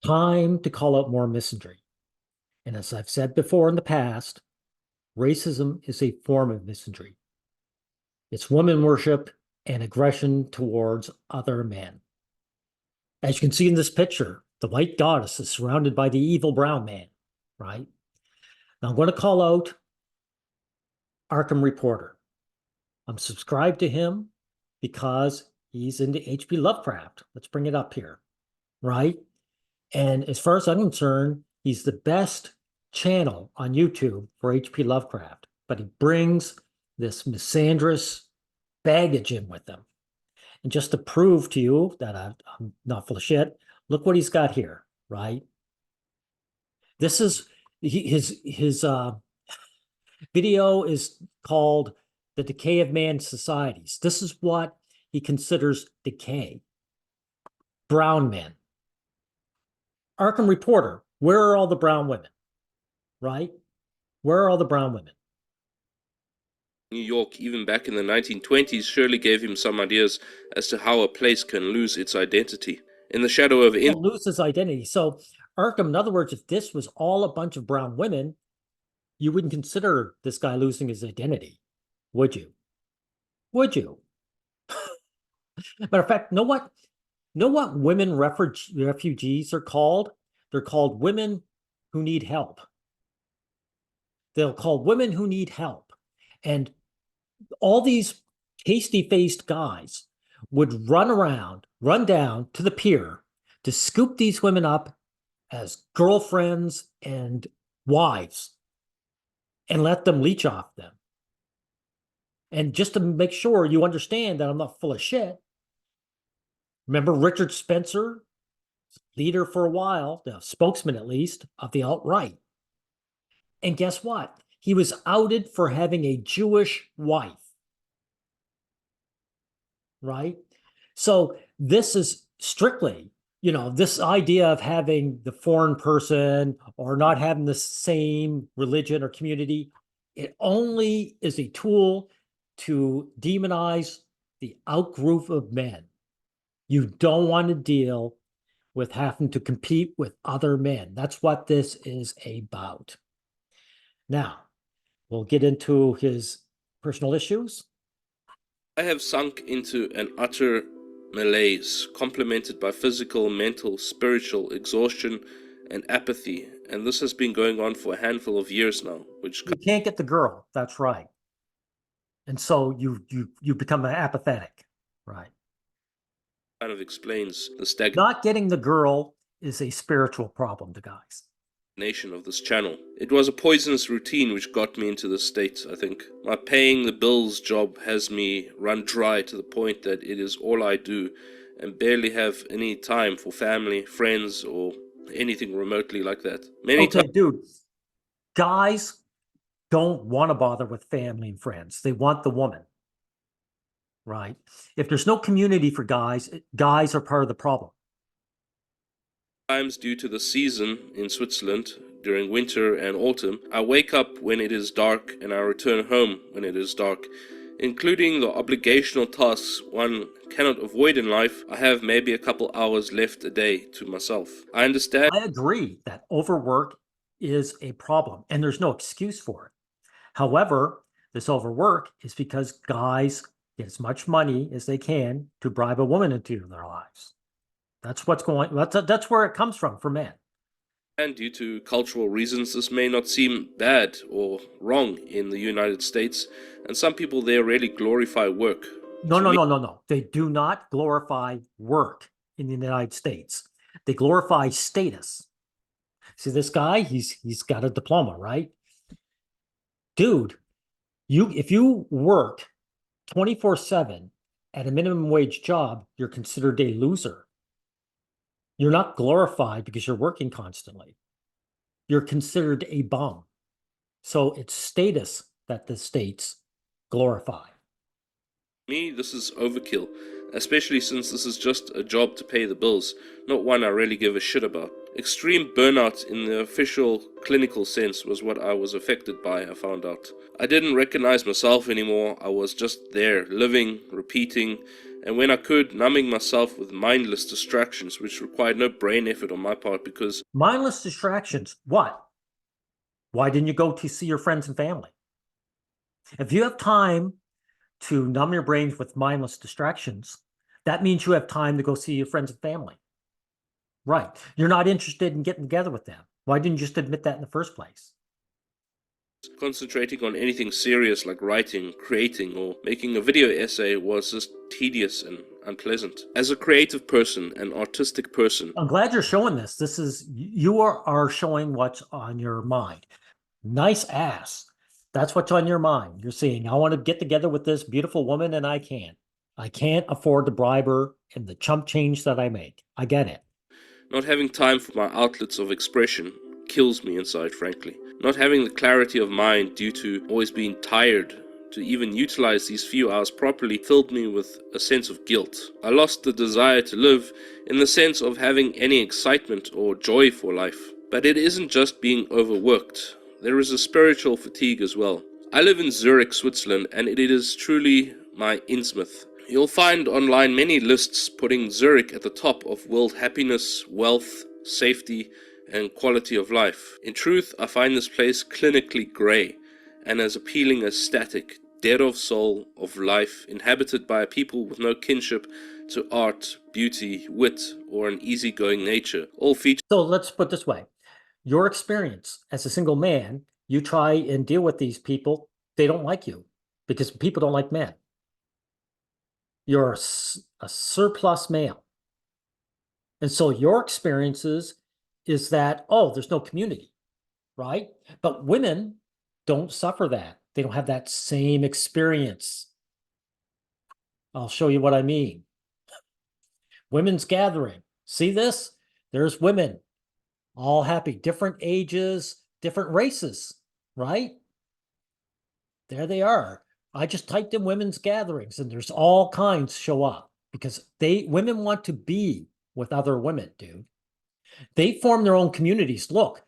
Time to call out more misandry. And as I've said before in the past, racism is a form of misandry. It's woman worship and aggression towards other men. As you can see in this picture, the white goddess is surrounded by the evil brown man, right? Now I'm going to call out Arkham Reporter. I'm subscribed to him because he's into H.P. Lovecraft. Let's bring it up here, right? And as far as I'm concerned, he's the best channel on YouTube for H.P. Lovecraft, but he brings this misandrous baggage in with him. And just to prove to you that I'm not full of shit, look what he's got here, right? This is his video is called The Decay of Man's Societies. This is what he considers decay. Brown men. Arkham Reporter, where are all the brown women? Right? Where are all the brown women? New York, even back in the 1920s, surely gave him some ideas as to how a place can lose its identity. In the shadow of lose his identity. So Arkham, in other words, if this was all a bunch of brown women, you wouldn't consider this guy losing his identity, would you? Would you? Matter of fact, know what? Know what women refugees are called? They're called women who need help. They'll call women who need help. And all these pasty-faced guys would run down to the pier to scoop these women up as girlfriends and wives and let them leech off them. And just to make sure you understand that I'm not full of shit, remember Richard Spencer, leader for a while, the spokesman at least, of the alt-right. And guess what? He was outed for having a Jewish wife. Right? So this is strictly, this idea of having the foreign person or not having the same religion or community, it only is a tool to demonize the outgroup of men. You don't want to deal with having to compete with other men. That's what this is about. Now, we'll get into his personal issues. I have sunk into an utter malaise, complemented by physical, mental, spiritual exhaustion and apathy, and this has been going on for a handful of years now, which you can't get the girl. That's right. And so you become apathetic, right? kind of explains the stagnation Not getting the girl is a spiritual problem to guys. Of this channel. It was a poisonous routine which got me into this state, I think. My paying the bills job has me run dry to the point that it is all I do and barely have any time for family, friends, or anything remotely like that. Okay, dude, guys don't want to bother with family and friends. They want the woman, right? If there's no community for guys, guys are part of the problem. Times due to the season in Switzerland during winter and autumn, I wake up when it is dark and I return home when it is dark. Including the obligational tasks one cannot avoid in life, I have maybe a couple hours left a day to myself. I understand. I agree that overwork is a problem and there's no excuse for it. However, this overwork is because guys get as much money as they can to bribe a woman into their lives. That's that's where it comes from for men. And due to cultural reasons, this may not seem bad or wrong in the United States, and some people there really glorify work. No. They do not glorify work in the United States. They glorify status. See this guy? He's got a diploma, right? Dude, if you work 24/7 at a minimum wage job, you're considered a loser. You're not glorified because you're working constantly. You're considered a bum. So it's status that the states glorify. Me, this is overkill, especially since this is just a job to pay the bills, not one I really give a shit about. Extreme burnout in the official clinical sense was what I was affected by, I found out. I didn't recognize myself anymore. I was just there, living, repeating, and when I could, numbing myself with mindless distractions which required no brain effort on my part because Mindless distractions. What? Why didn't you go to see your friends and family? If you have time to numb your brains with mindless distractions, that means you have time to go see your friends and family. Right. You're not interested in getting together with them. Why didn't you just admit that in the first place? concentrating on anything serious like writing, creating, or making a video essay was just tedious and unpleasant. As a creative person, an artistic person, I'm glad you're showing this. You are showing what's on your mind. Nice ass. That's what's on your mind. You're saying, I want to get together with this beautiful woman and I can't. I can't afford to bribe her in the chump change that I make. I get it. not having time for my outlets of expression kills me inside, frankly. Not having the clarity of mind due to always being tired to even utilize these few hours properly filled me with a sense of guilt. I lost the desire to live in the sense of having any excitement or joy for life. But it isn't just being overworked. There is a spiritual fatigue as well. I live in Zurich, Switzerland, and it is truly my Innsmouth. You'll find online many lists putting Zurich at the top of world happiness, wealth, safety, and quality of life. In truth, I find this place clinically grey and as appealing as static, dead of soul, of life, inhabited by a people with no kinship to art, beauty, wit, or an easygoing nature, all features. So let's put it this way. Your experience as a single man, you try and deal with these people, they don't like you because people don't like men. You're a surplus male. And so your experiences is that, oh, there's no community, right? But women don't suffer that. They don't have that same experience. I'll show you what I mean. Women's gathering. See this? There's women, all happy, different ages, different races, right? There they are. I just typed in women's gatherings and there's all kinds show up because women want to be with other women, dude. They form their own communities. Look,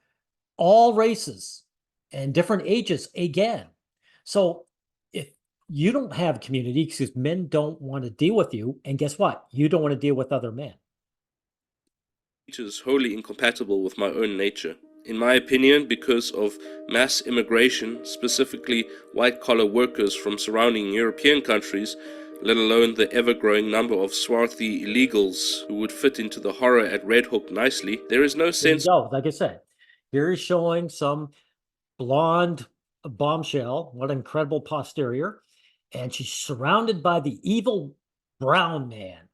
all races and different ages again. So if you don't have community because men don't want to deal with you, and guess what? You don't want to deal with other men. Is wholly incompatible with my own nature. In my opinion, because of mass immigration, specifically white-collar workers from surrounding European countries, let alone the ever-growing number of swarthy illegals who would fit into the horror at Red Hook nicely, there is no sense. No, like I said, here is showing some blonde bombshell. What an incredible posterior. And she's surrounded by the evil brown man.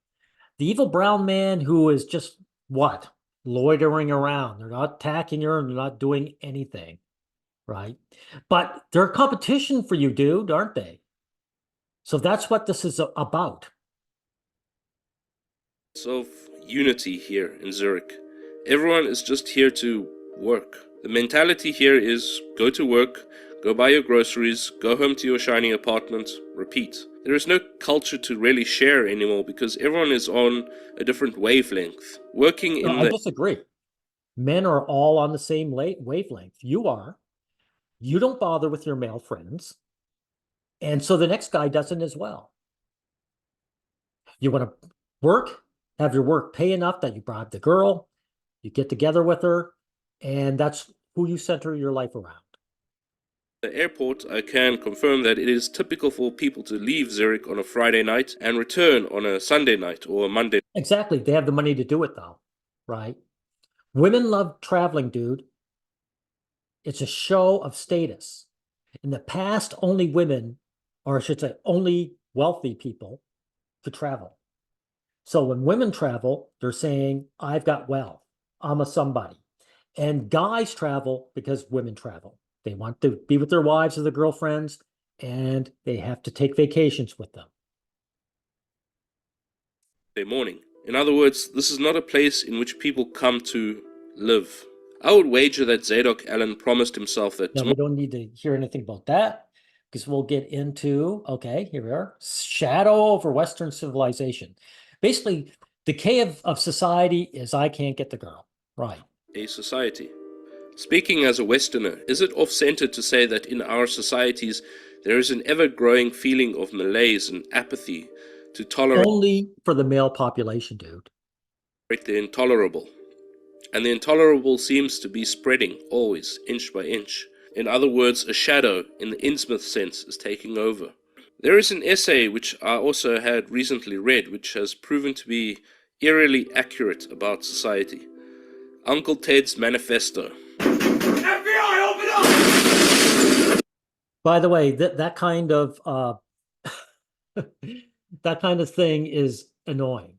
The evil brown man who is just what? Loitering around. They're not attacking her and they're not doing anything, right? But they're a competition for you, dude, aren't they? So that's what this is about. Of unity here in Zurich. Everyone is just here to work. The mentality here is go to work, go buy your groceries, go home to your shiny apartment, repeat. There is no culture to really share anymore because everyone is on a different wavelength. Working in I disagree. Men are all on the same wavelength. You are. You don't bother with your male friends. And so the next guy doesn't as well. You want to work, have your work pay enough that you bribe the girl, you get together with her, and that's who you center your life around. the airport, I can confirm that it is typical for people to leave Zurich on a Friday night and return on a Sunday night or a Monday. Exactly. They have the money to do it, though, right? Women love traveling, dude. It's a show of status. In the past, only women, or I should say, only wealthy people could travel. So when women travel, they're saying, I've got wealth. I'm a somebody. And guys travel because women travel. They want to be with their wives or their girlfriends, and they have to take vacations with them. Morning. In other words, this is not a place in which people come to live. I would wager that Zadok Allen promised himself that Now, we don't need to hear anything about that because we'll get into, okay, here we are, shadow over Western civilization. Basically, decay of society is I can't get the girl, right? a society. Speaking as a Westerner, is it off-centered to say that in our societies there is an ever-growing feeling of malaise and apathy, to tolerate Only for the male population, dude. the intolerable. And the intolerable seems to be spreading, always, inch by inch. In other words, a shadow, in the Innsmouth sense, is taking over. There is an essay which I also had recently read, which has proven to be eerily accurate about society. Uncle Ted's Manifesto. FBI, open up! By the way, that kind of that kind of thing is annoying.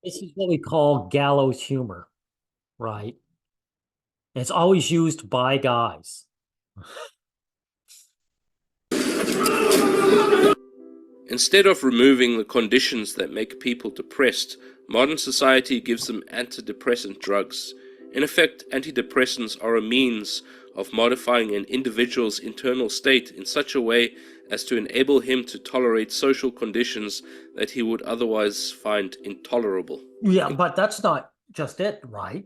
This is what we call gallows humor, right? And it's always used by guys. Instead of removing the conditions that make people depressed, modern society gives them antidepressant drugs. In effect, antidepressants are a means of modifying an individual's internal state in such a way as to enable him to tolerate social conditions that he would otherwise find intolerable. Yeah, but that's not just it, right?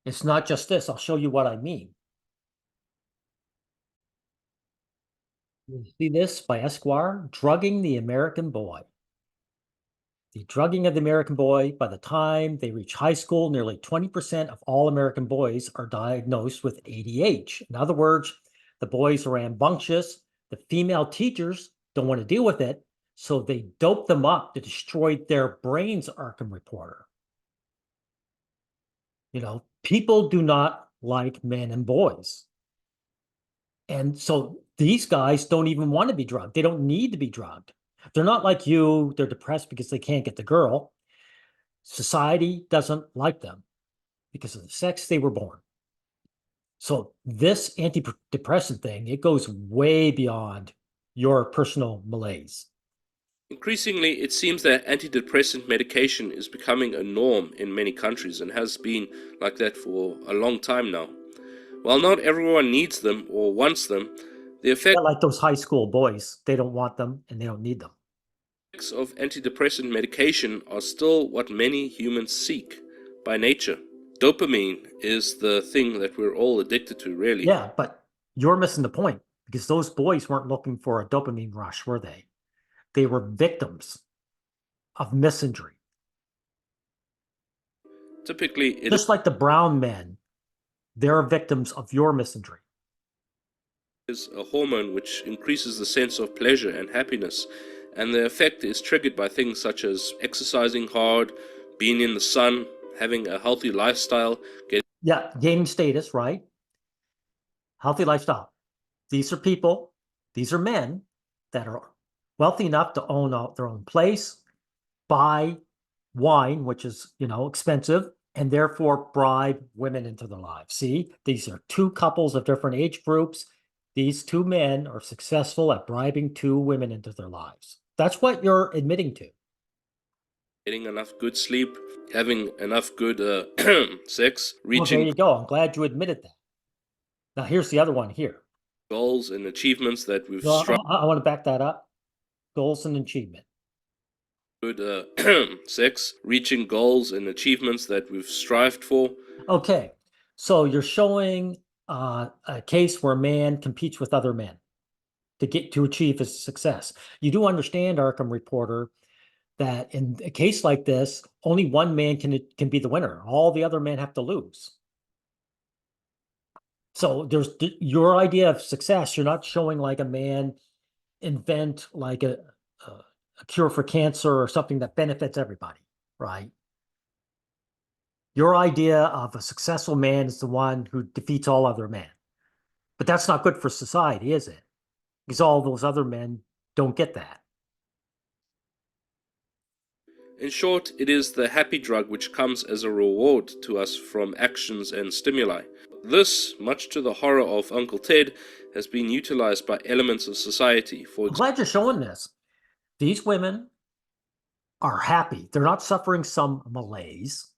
It's not just this. I'll show you what I mean. You see this by Esquire, drugging the American boy. The drugging of the American boy, by the time they reach high school, nearly 20% of all American boys are diagnosed with ADH. In other words, the boys are rambunctious. The female teachers don't want to deal with it, so they dope them up to destroy their brains, Arkham reporter. You know, people do not like men and boys. And so these guys don't even want to be drugged. They don't need to be drugged. They're not like you. They're depressed because they can't get the girl. Society doesn't like them because of the sex they were born. So this antidepressant thing, it goes way beyond your personal malaise. Increasingly, it seems that antidepressant medication is becoming a norm in many countries and has been like that for a long time now. While not everyone needs them or wants them, the effects Like those high school boys, they don't want them and they don't need them. of antidepressant medication are still what many humans seek by nature. Dopamine is the thing that we're all addicted to, really. Yeah, but you're missing the point because those boys weren't looking for a dopamine rush, were they? They were victims of misandry. Typically, it Just like the brown men, they're victims of your misandry. is a hormone which increases the sense of pleasure and happiness, and the effect is triggered by things such as exercising hard, being in the sun, having a healthy lifestyle, gaining status, right? Healthy lifestyle. These are people, these are men that are wealthy enough to own their own place, buy wine, which is, expensive, and therefore bribe women into their lives. See, these are two couples of different age groups. These two men are successful at bribing two women into their lives. That's what you're admitting to. getting enough good sleep, having enough good sex, Well, there reaching you go. I'm glad you admitted that. Now, here's the other one here. goals and achievements that we've No, strived I want to back that up. Goals and achievement. good sex, reaching goals and achievements that we've strived for. Okay, so you're showing a case where a man competes with other men to achieve his success. You do understand, Arkham reporter, that in a case like this, only one man can be the winner. All the other men have to lose. So there's your idea of success. You're not showing like a man invent like a cure for cancer or something that benefits everybody, right? Your idea of a successful man is the one who defeats all other men. But that's not good for society, is it? Because all those other men don't get that. In short, it is the happy drug which comes as a reward to us from actions and stimuli. This, much to the horror of Uncle Ted, has been utilized by elements of society. I'm glad you're showing this. These women are happy. They're not suffering some malaise.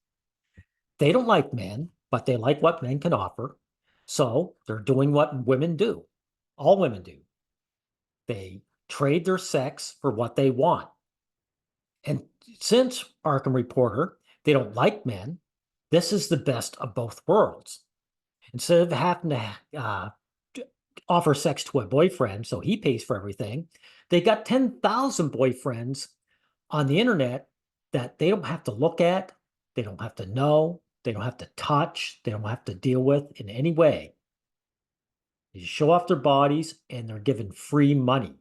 They don't like men, but they like what men can offer. So they're doing what women do. All women do. They trade their sex for what they want. And since Arkham Reporter, they don't like men, this is the best of both worlds. Instead of having to offer sex to a boyfriend, so he pays for everything, They got 10,000 boyfriends on the internet that they don't have to look at, they don't have to know, they don't have to touch, they don't have to deal with in any way. They show off their bodies and they're given free money.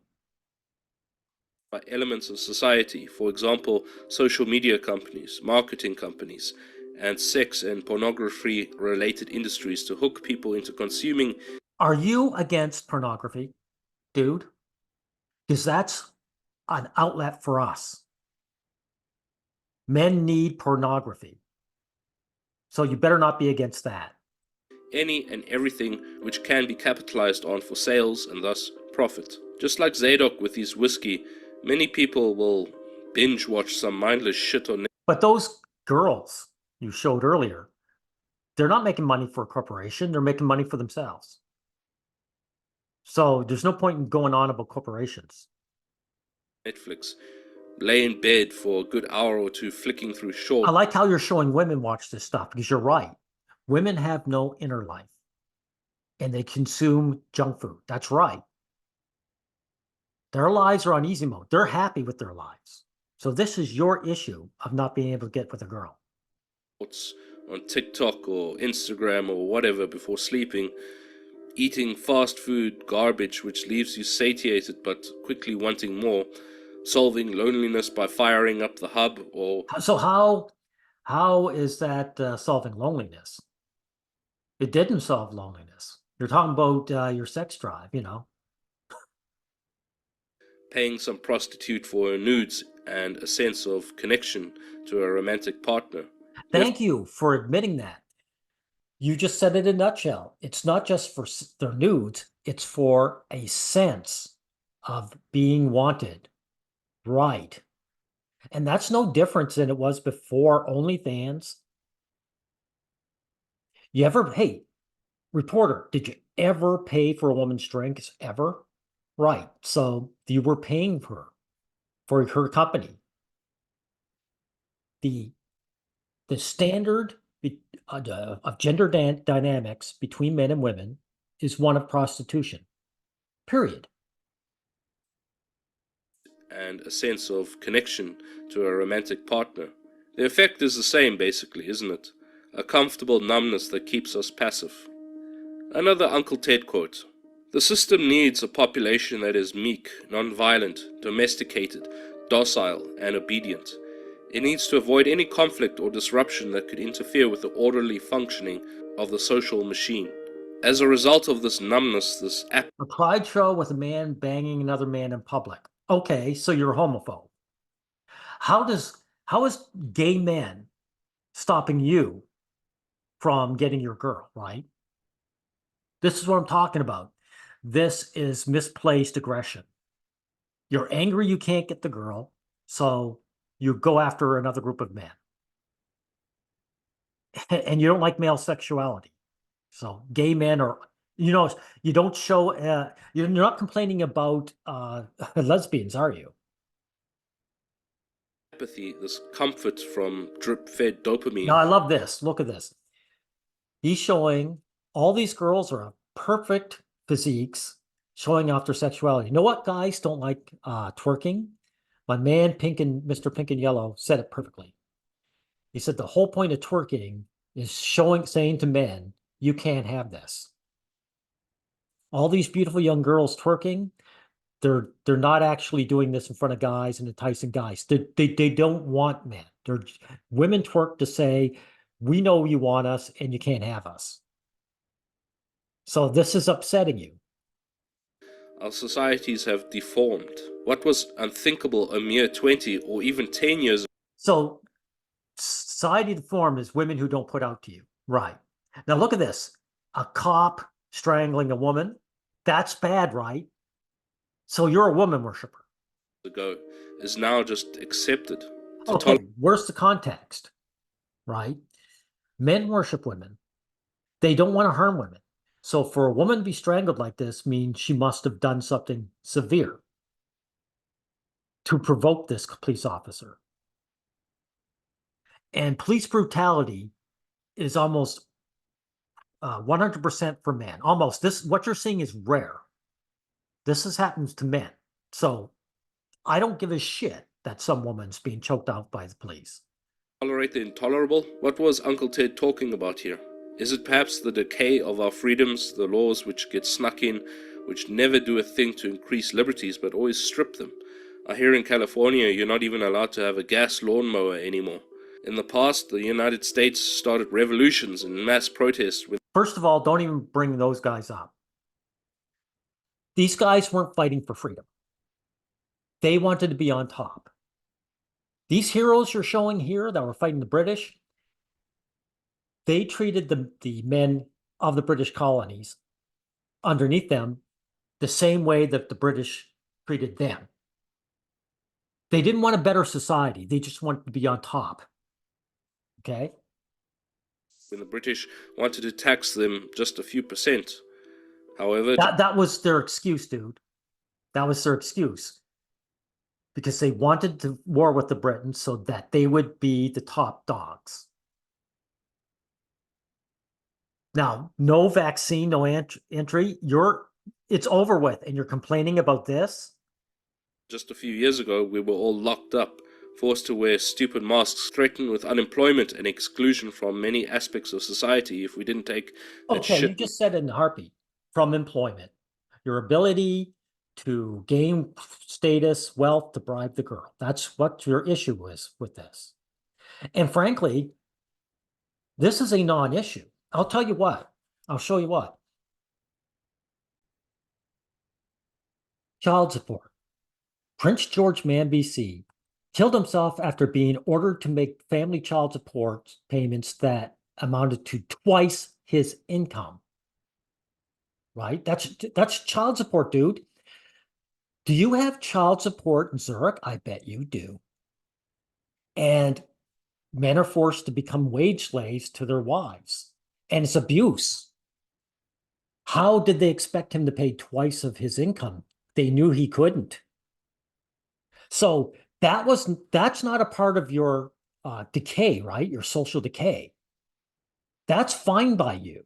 By elements of society, for example, social media companies, marketing companies, and sex and pornography related industries to hook people into consuming. Are you against pornography, dude? Because that's an outlet for us. Men need pornography. So you better not be against that. Any and everything which can be capitalized on for sales and thus profit. Just like Zadok with his whiskey, many people will binge watch some mindless shit on. But those girls you showed earlier, they're not making money for a corporation, they're making money for themselves. So there's no point in going on about corporations. Netflix, lay in bed for a good hour or two flicking through short. I like how you're showing women watch this stuff because you're right. Women have no inner life and they consume junk food. That's right. Their lives are on easy mode. They're happy with their lives. So this is your issue of not being able to get with a girl. On TikTok or Instagram or whatever before sleeping, eating fast food garbage which leaves you satiated but quickly wanting more, solving loneliness by firing up the hub. Or so how is that solving loneliness? It didn't solve loneliness. You're talking about your sex drive, you know. Paying some prostitute for her nudes and a sense of connection to a romantic partner. Thank you for admitting that. You just said it in a nutshell. It's not just for their nudes, it's for a sense of being wanted. Right. And that's no different than it was before OnlyFans. You ever, hey, reporter, did you ever pay for a woman's drinks ever? Right. So you were paying for her company. The standard of gender dynamics between men and women is one of prostitution. Period. And a sense of connection to a romantic partner. The effect is the same, basically, isn't it? A comfortable numbness that keeps us passive. Another Uncle Ted quote. The system needs a population that is meek, non-violent, domesticated, docile, and obedient. It needs to avoid any conflict or disruption that could interfere with the orderly functioning of the social machine. As a result of this numbness, a pride show with a man banging another man in public. Okay, so you're a homophobe. How is gay men stopping you from getting your girl, right? This is what I'm talking about. This is misplaced aggression. You're angry you can't get the girl, so you go after another group of men. And you don't like male sexuality. So gay men are, you know, you don't show, you're not complaining about lesbians, are you? apathy, this comfort from drip-fed dopamine. Now, I love this. Look at this. He's showing all these girls are perfect physiques, showing off their sexuality. You know what guys don't like twerking? My man Mr. Pink and Yellow said it perfectly. He said the whole point of twerking is saying to men, you can't have this. All these beautiful young girls twerking, they're not actually doing this in front of guys and enticing guys. They don't want men. Women twerk to say, we know you want us and you can't have us. So this is upsetting you. Our societies have deformed what was unthinkable a mere 20 or even 10 years. So society deformed is women who don't put out to you. Right. Now look at this. A cop strangling a woman. That's bad, right? So you're a woman worshiper. Ago is now just accepted. Okay, where's the context? Right? Men worship women. They don't want to harm women. So for a woman to be strangled like this means she must have done something severe to provoke this police officer. And police brutality is almost 100% for men. Almost. What you're seeing is rare. This happens to men. So I don't give a shit that some woman's being choked out by the police. Tolerate the intolerable? What was Uncle Ted talking about here? Is it perhaps the decay of our freedoms, the laws which get snuck in, which never do a thing to increase liberties but always strip them? I hear in California you're not even allowed to have a gas lawnmower anymore. In the past, the United States started revolutions and mass protests when First of all, don't even bring those guys up. These guys weren't fighting for freedom. They wanted to be on top. These heroes you're showing here that were fighting the British, they treated the men of the British colonies underneath them the same way that the British treated them. They didn't want a better society. They just wanted to be on top. Okay? the British wanted to tax them just a few percent. However, That was their excuse, dude. That was their excuse. Because they wanted to war with the Britons so that they would be the top dogs. Now, no vaccine, no entry. It's over with, and you're complaining about this. just a few years ago, we were all locked up, forced to wear stupid masks, threatened with unemployment and exclusion from many aspects of society if we didn't take that Okay, shit. you just said in a heartbeat, from employment, your ability to gain status, wealth, to bribe the girl. That's what your issue is with this. And frankly, this is a non-issue. I'll tell you what. I'll show you what. Child support. Prince George Man, BC, killed himself after being ordered to make family child support payments that amounted to twice his income. Right? That's child support, dude. Do you have child support in Zurich? I bet you do. And men are forced to become wage slaves to their wives. And it's abuse. How did they expect him to pay twice of his income? They knew he couldn't. So that's not a part of your decay, right? Your social decay. That's fine by you.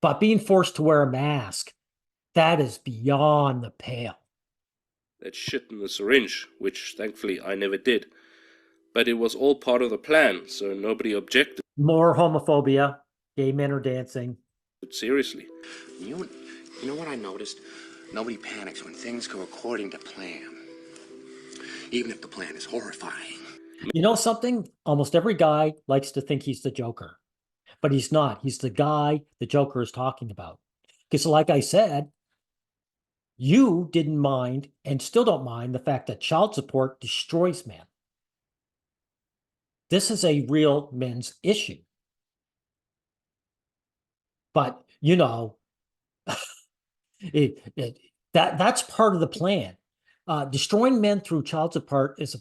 But being forced to wear a mask, that is beyond the pale. That shit in the syringe, which thankfully I never did. But it was all part of the plan, so nobody objected More homophobia. Gay men are dancing. seriously. You, you know what I noticed? Nobody panics when things go according to plan. Even if the plan is horrifying. You know something? Almost every guy likes to think he's the Joker, but he's not. He's the guy the Joker is talking about. Because, like I said, you didn't mind and still don't mind the fact that child support destroys men. This is a real men's issue. But, that's part of the plan. Destroying men through child support is a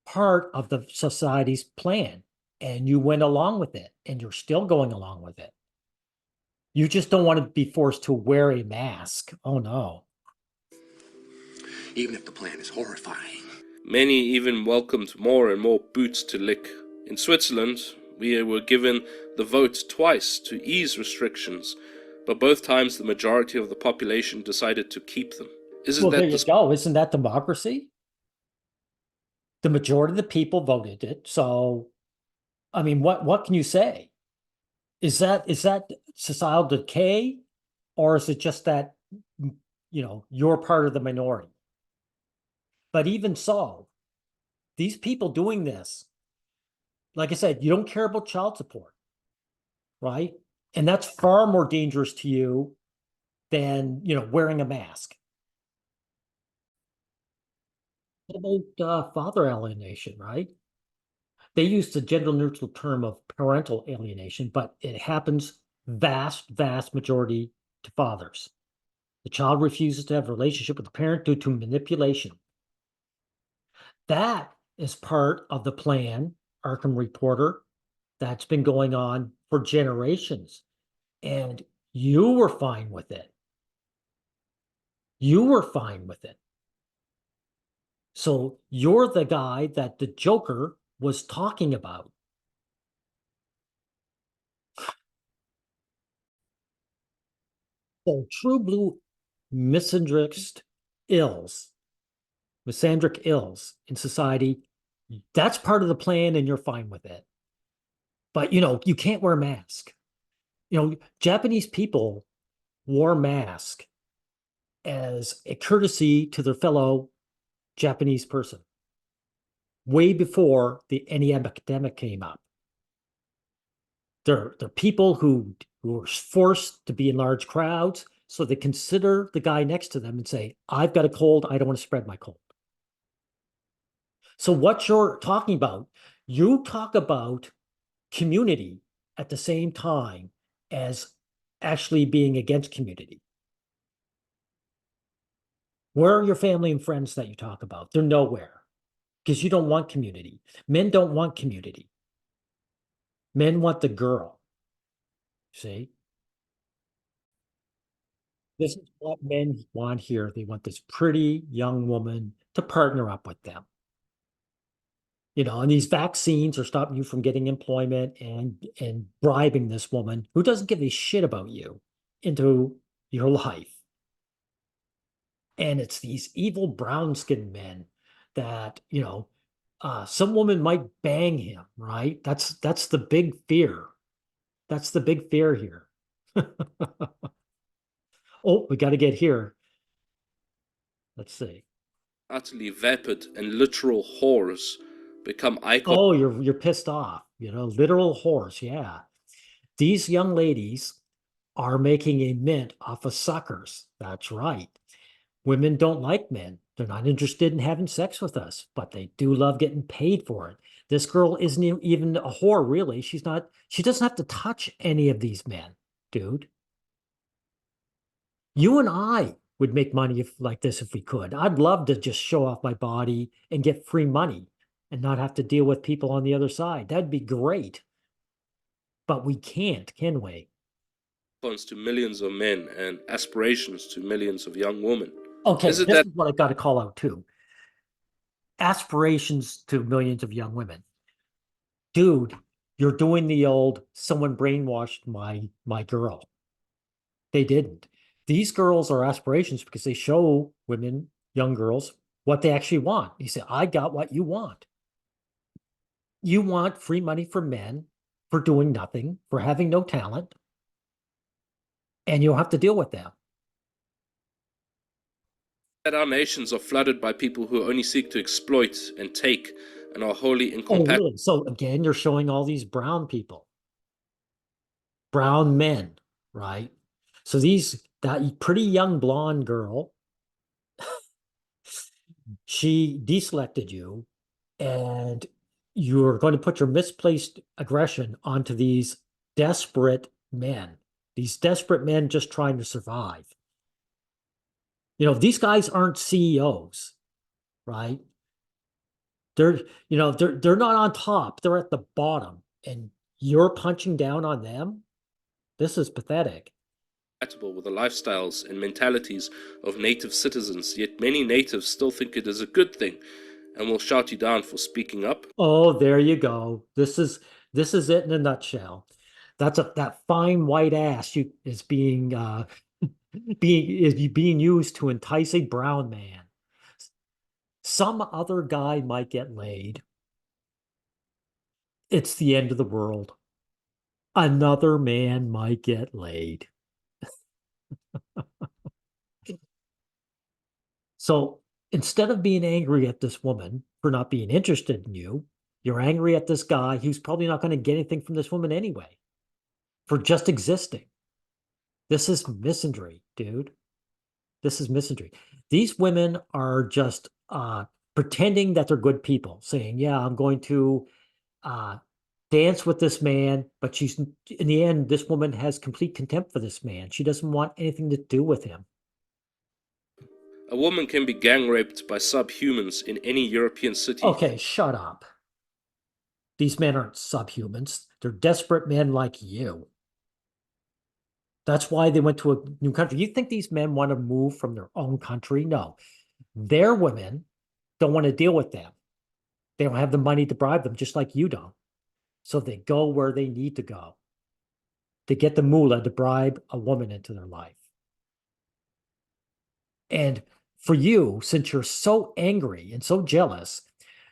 part of the society's plan. And you went along with it, and you're still going along with it. You just don't want to be forced to wear a mask. Oh, no. Even if the plan is horrifying. Many even welcomed more and more boots to lick. In Switzerland, we were given the vote twice to ease restrictions, but both times the majority of the population decided to keep them. Isn't Well, there that you go. Isn't that democracy? The majority of the people voted it. So, I mean, what can you say? Is that societal decay, or is it just that you're part of the minority? But even so, these people doing this, like I said, you don't care about child support, right? And that's far more dangerous to you than wearing a mask. What about father alienation, right? They use the gender neutral term of parental alienation, but it happens vast majority to fathers. The child refuses to have a relationship with the parent due to manipulation. That is part of the plan, Arkham Reporter, that's been going on for generations. And you were fine with it. You were fine with it. So you're the guy that the Joker was talking about. So true blue misandrist ills misandric ills in society, that's part of the plan and you're fine with it. But, you can't wear a mask. Japanese people wore masks as a courtesy to their fellow Japanese person way before any epidemic came up. They're people who were forced to be in large crowds, so they consider the guy next to them and say, I've got a cold, I don't want to spread my cold. So what you're talking about, you talk about community at the same time as actually being against community. Where are your family and friends that you talk about? They're nowhere because you don't want community. Men don't want community. Men want the girl. See? This is what men want here. They want this pretty young woman to partner up with them. And these vaccines are stopping you from getting employment and bribing this woman who doesn't give a shit about you into your life. And it's these evil brown-skinned men that, some woman might bang him, right? That's the big fear. That's the big fear here. Oh, we got to get here. Let's see. Utterly vapid and literal whores become icons. Oh, you're pissed off, literal horse. Yeah. These young ladies are making a mint off of suckers. That's right. Women don't like men. They're not interested in having sex with us, but they do love getting paid for it. This girl isn't even a whore, really. She doesn't have to touch any of these men, dude. You and I would make money like this if we could. I'd love to just show off my body and get free money and not have to deal with people on the other side. That'd be great. But we can't, can we? To millions of men and aspirations to millions of young women. Okay, this is what I got to call out too. Aspirations to millions of young women. Dude, you're doing the old someone brainwashed my girl. They didn't. These girls are aspirations because they show women, young girls, what they actually want. You say, I got what you want. You want free money for men for doing nothing, for having no talent, and you'll have to deal with them. That our nations are flooded by people who only seek to exploit and take and are wholly incompatible. Oh, really? So again, you're showing all these brown people, brown men, right? So that pretty young blonde girl, she deselected you, and you're going to put your misplaced aggression onto these desperate men just trying to survive. These guys aren't CEOs, right? They're not on top. They're at the bottom, and you're punching down on them. This is pathetic. With the lifestyles and mentalities of native citizens, yet many natives still think it is a good thing and will shout you down for speaking up. Oh, there you go. This is it in a nutshell. That fine white ass is being being used to entice a brown man. Some other guy might get laid. It's the end of the world. Another man might get laid. So instead of being angry at this woman for not being interested in you, you're angry at this guy who's probably not going to get anything from this woman anyway, for just existing. This is misandry, dude. This is misandry. These women are just pretending that they're good people, saying, yeah, I'm going to dance with this man, but she's in the end, this woman has complete contempt for this man. She doesn't want anything to do with him. A woman can be gang raped by subhumans in any European city. Okay, shut up. These men aren't subhumans. They're desperate men like you. That's why they went to a new country. You think these men want to move from their own country? No. Their women don't want to deal with them. They don't have the money to bribe them, just like you don't. So they go where they need to go to get the moolah to bribe a woman into their life. And for you, since you're so angry and so jealous,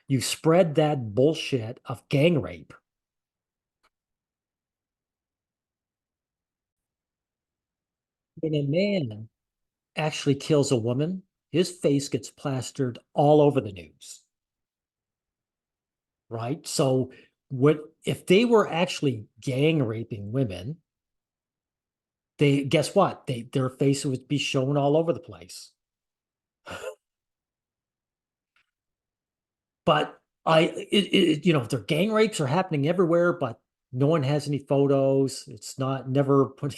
you spread that bullshit of gang rape. When a man actually kills a woman, his face gets plastered all over the news, right? So what if they were actually gang raping women, they guess what? Their face would be shown all over the place. But their gang rapes are happening everywhere, but no one has any photos. It's not never put.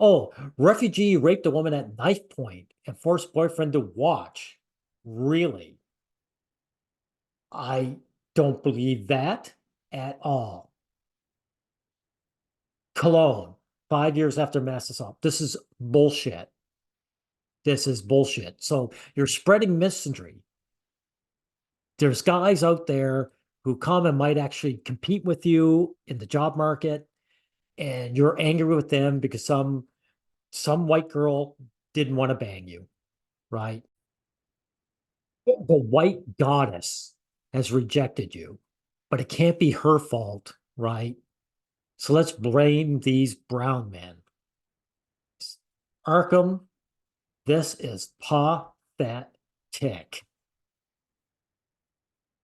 Oh, refugee raped a woman at knife point and forced boyfriend to watch. Really? I don't believe that at all. Cologne, 5 years after mass assault. This is bullshit. This is bullshit. So you're spreading misandry. There's guys out there who come and might actually compete with you in the job market, and you're angry with them because some white girl didn't want to bang you, right? The white goddess has rejected you, but it can't be her fault, right? So let's blame these brown men. Arkham, this is pathetic.